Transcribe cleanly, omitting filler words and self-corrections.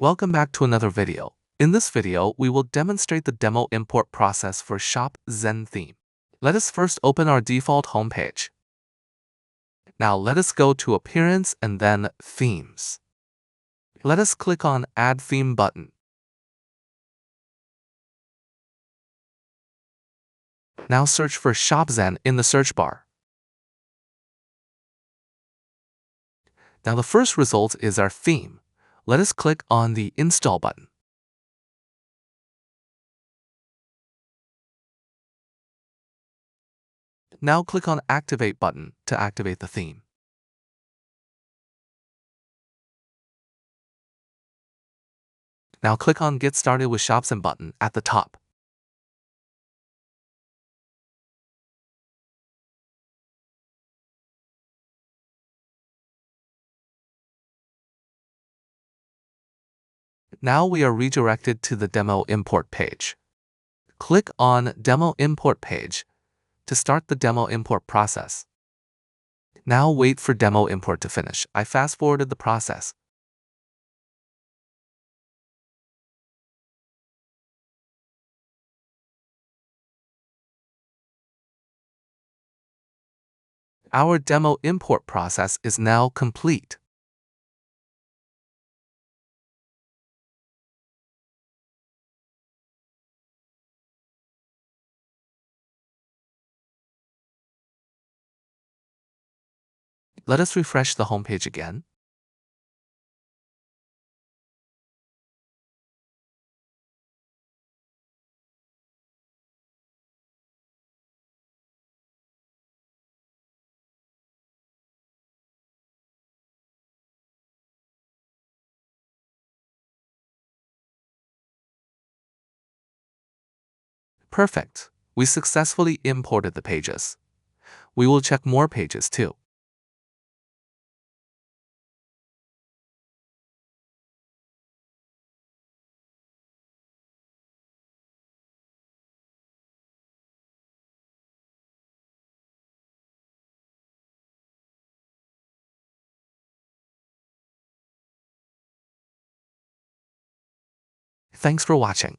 Welcome back to another video. In this video, we will demonstrate the demo import process for ShopZen theme. Let us first open our default homepage. Now let us go to Appearance and then Themes. Let us click on Add Theme button. Now search for ShopZen in the search bar. Now the first result is our theme. Let us click on the Install button. Now click on Activate button to activate the theme. Now click on Get Started with ShopZen button at the top. Now we are redirected to the demo import page. Click on Demo Import page to start the demo import process. Now wait for demo import to finish. I fast-forwarded the process. Our demo import process is now complete. Let us refresh the homepage again. Perfect. We successfully imported the pages. We will check more pages too. Thanks for watching.